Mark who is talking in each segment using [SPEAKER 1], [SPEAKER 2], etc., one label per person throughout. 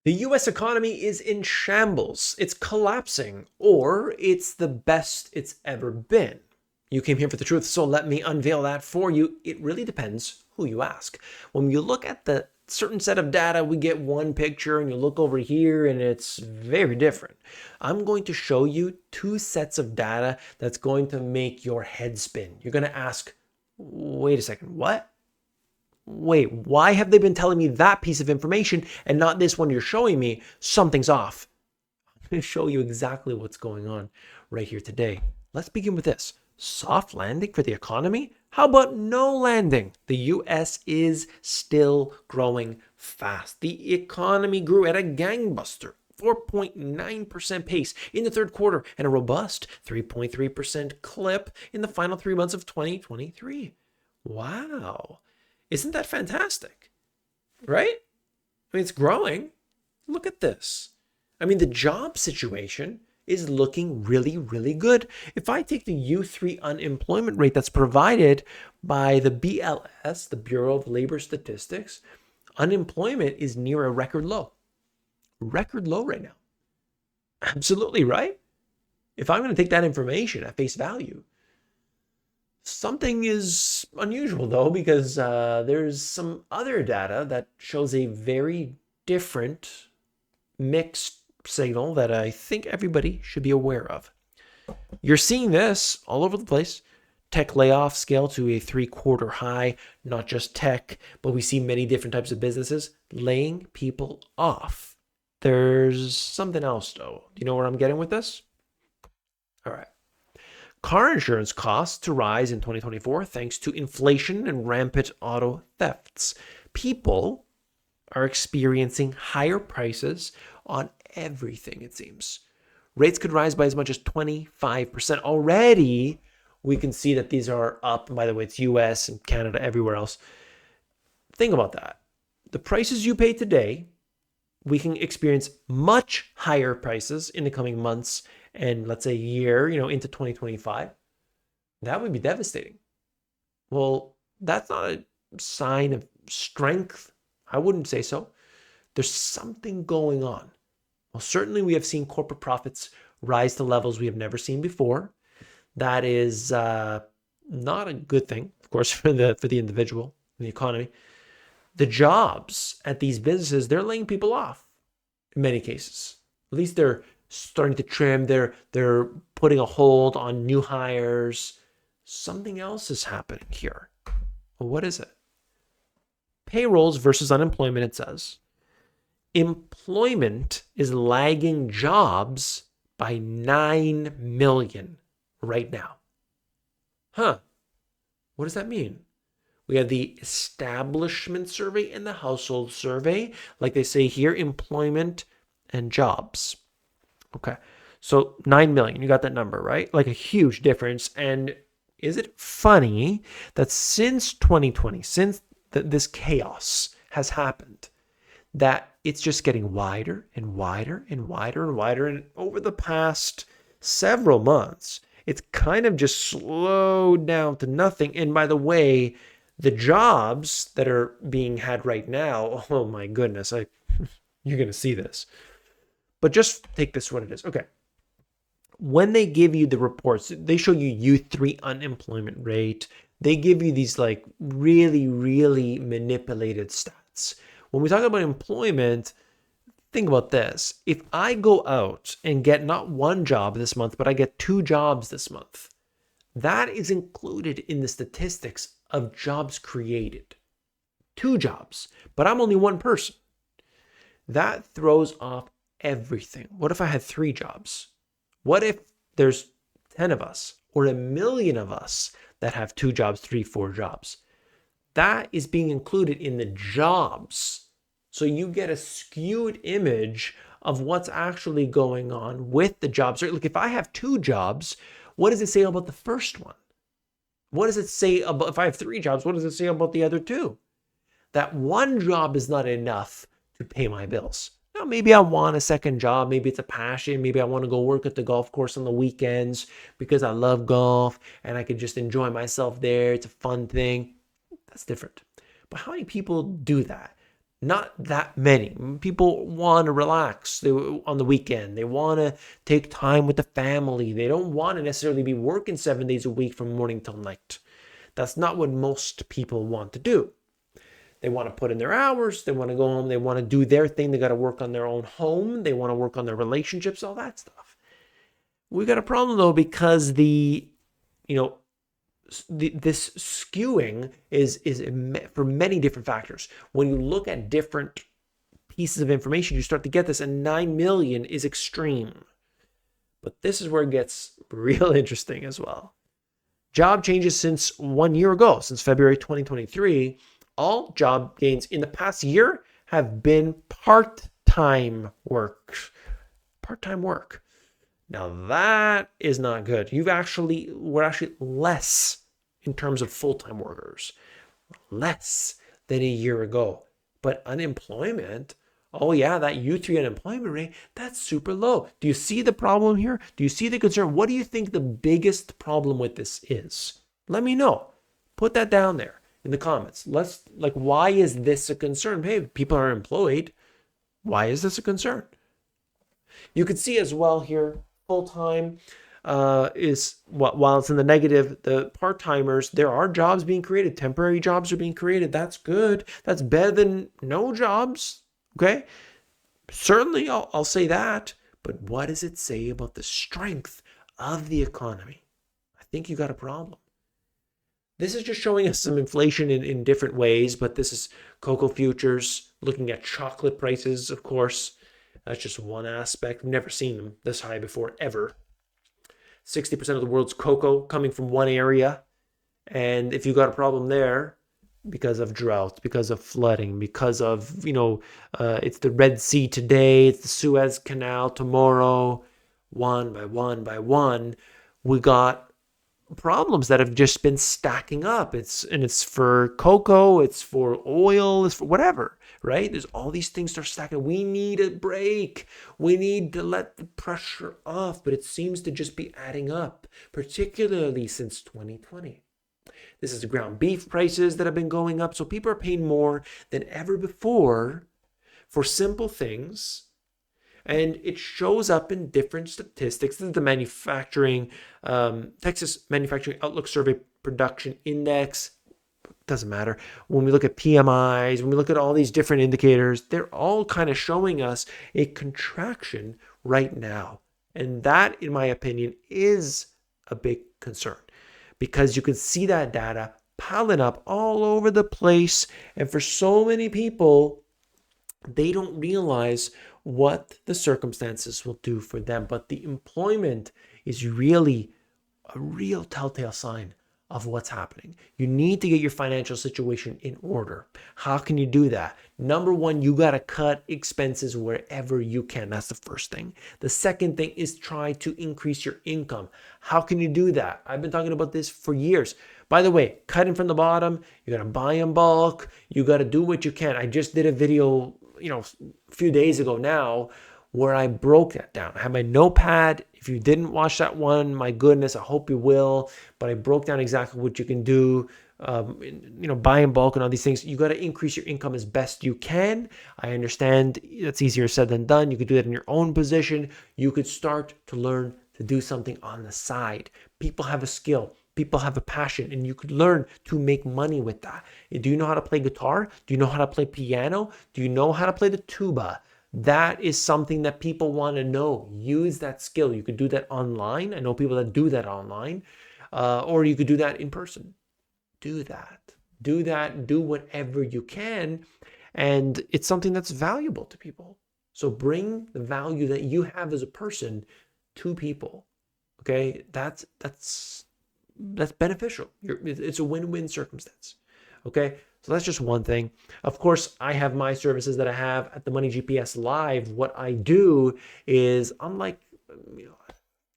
[SPEAKER 1] The US economy is in shambles. It's collapsing, or it's the best it's ever been. You came here for the truth, so let me unveil that for you. It really depends who you ask. When you look at the certain set of data, we get one picture, and you look over here, and it's very different. I'm going to show you two sets of data that's going to make your head spin. You're going to ask, wait a second, what? Wait, why have they been telling me that piece of information and not this one you're showing me? Something's off. I'm going to show you exactly what's going on right here today. Let's begin with this. Soft landing for the economy? How about no landing? The US is still growing fast. The economy grew at a gangbuster 4.9% pace in the third quarter and a robust 3.3% clip in the final 3 months of 2023. Wow. Isn't that fantastic? Right? I mean, it's growing. Look at this. I mean, the job situation is looking really, really good. If I take the U3 unemployment rate that's provided by the BLS, the Bureau of Labor Statistics, unemployment is near a record low. Record low right now. Absolutely, right? If I'm going to take that information at face value, something is unusual though, because there's some other data that shows a very different mixed signal that I think everybody should be aware of. You're seeing this all over the place. Tech layoffs scale to a 3-quarter high, not just tech, but we see many different types of businesses laying people off. There's something else though. Do you know where I'm getting with this? All right. Car insurance costs to rise in 2024 thanks to inflation and rampant auto thefts. People are experiencing higher prices on everything, it seems. Rates could rise by as much as 25%. Already, we can see that these are up. And by the way, it's US and Canada, everywhere else. Think about that. The prices you pay today, we can experience much higher prices in the coming months and let's say year, into 2025. That would be devastating. Well, that's not a sign of strength. I wouldn't say so. There's something going on. Well, certainly we have seen corporate profits rise to levels we have never seen before. That is not a good thing, of course, for the individual, the economy. The jobs at these businesses, they're laying people off in many cases. At least they're starting to trim. They're putting a hold on new hires. Something else is happening here. Well, what is it? Payrolls versus unemployment, it says. Employment is lagging jobs by 9 million right now. Huh. What does that mean? We have the establishment survey and the household survey. Like they say here, employment and jobs. Okay. So 9 million, you got that number, right? Like a huge difference. And is it funny that since 2020, since this chaos has happened, that it's just getting wider and wider and wider and wider. And over the past several months, it's kind of just slowed down to nothing. And by the way, the jobs that are being had right now, oh my goodness, you're going to see this. But just take this what it is. Okay. When they give you the reports, they show you U3 unemployment rate. They give you these like really, really manipulated stats. When we talk about employment, think about this. If I go out and get not one job this month, but I get 2 jobs this month, that is included in the statistics of jobs created. 2 jobs, but I'm only one person. That throws off everything. What if I had 3 jobs? What if there's 10 of us or 1 million of us that have 2 jobs, 3, 4 jobs? That is being included in the jobs. So you get a skewed image of what's actually going on with the jobs. Like if I have 2 jobs, what does it say about the first one? What does it say about, if I have 3 jobs, what does it say about the other 2? That one job is not enough to pay my bills. Now, maybe I want a second job. Maybe it's a passion. Maybe I want to go work at the golf course on the weekends because I love golf and I could just enjoy myself there. It's a fun thing. That's different. But how many people do that? Not that many. People want to relax on the weekend. They want to take time with the family. They don't want to necessarily be working 7 days a week from morning till night. That's not what most people want to do. They want to put in their hours. They want to go home. They want to do their thing. They got to work on their own home. They want to work on their relationships, all that stuff. We got a problem though, because this skewing is for many different factors. When you look at different pieces of information, you start to get this, and 9 million is extreme. But this is where it gets real interesting as well. Job changes since 1 year ago, since February 2023, all job gains in the past year have been part-time work. Part-time work. Now that is not good. We're actually less in terms of full-time workers, less than a year ago. But unemployment, oh yeah, that U3 unemployment rate, that's super low. Do you see the problem here? Do you see the concern? What do you think the biggest problem with this is? Let me know. Put that down there in the comments. Why is this a concern? Hey, people are employed. Why is this a concern? You can see as well here, full-time is, while it's in the negative, the part-timers, there are jobs being created. Temporary jobs are being created. That's good. That's better than no jobs. Okay? Certainly, I'll say that. But what does it say about the strength of the economy? I think you got a problem. This is just showing us some inflation in different ways, but this is cocoa futures, looking at chocolate prices, of course. That's just one aspect. We've never seen them this high before, ever. 60% of the world's cocoa coming from one area. And if you got a problem there, because of drought, because of flooding, because of, it's the Red Sea today, it's the Suez Canal tomorrow, one by one, we got problems that have just been stacking up. It's for cocoa, it's for oil, it's for whatever, right? There's all these things start stacking. We need a break. We need to let the pressure off, but it seems to just be adding up, particularly since 2020. This is the ground beef prices that have been going up. So people are paying more than ever before for simple things. And it shows up in different statistics. This is the Texas Manufacturing Outlook Survey Production Index. Doesn't matter. When we look at PMIs, when we look at all these different indicators, they're all kind of showing us a contraction right now. And that, in my opinion, is a big concern, because you can see that data piling up all over the place. And for so many people, they don't realize what the circumstances will do for them. But the employment is really a real telltale sign of what's happening. You need to get your financial situation in order. How can you do that? Number one, you got to cut expenses wherever you can. That's the first thing. The second thing is try to increase your income. How can you do that? I've been talking about this for years. By the way, cutting from the bottom, you got to buy in bulk. You got to do what you can. I just did a video, a few days ago now, where I broke that down. I have my notepad. If you didn't watch that one, my goodness, I hope you will. But I broke down exactly what you can do, buy in bulk and all these things. You got to increase your income as best you can. I understand that's easier said than done. You could do that in your own position. You could start to learn to do something on the side. People have a skill. People have a passion, and you could learn to make money with that. Do you know how to play guitar? Do you know how to play piano? Do you know how to play the tuba? That is something that people want to know. Use that skill. You could do that online. I know people that do that online, or you could do that in person. Do that. Do whatever you can. And it's something that's valuable to people. So bring the value that you have as a person to people. Okay? That's beneficial. It's a win-win circumstance. Okay? So that's just one thing. Of course, I have my services that I have at the Money GPS Live. What I do is, unlike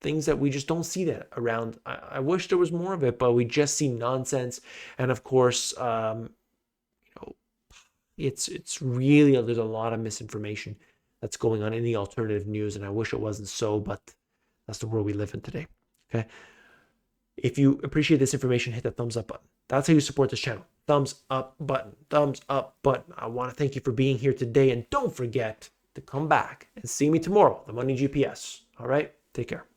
[SPEAKER 1] things that we just don't see that around. I wish there was more of it, but we just see nonsense. And of course, it's really, there's a lot of misinformation that's going on in the alternative news, and I wish it wasn't so, but that's the world we live in today. Okay. If you appreciate this information, hit that thumbs up button. That's how you support this channel. thumbs up button. Thumbs up button. I want to thank you for being here today. And don't forget to come back and see me tomorrow, the Money GPS. All right? Take care.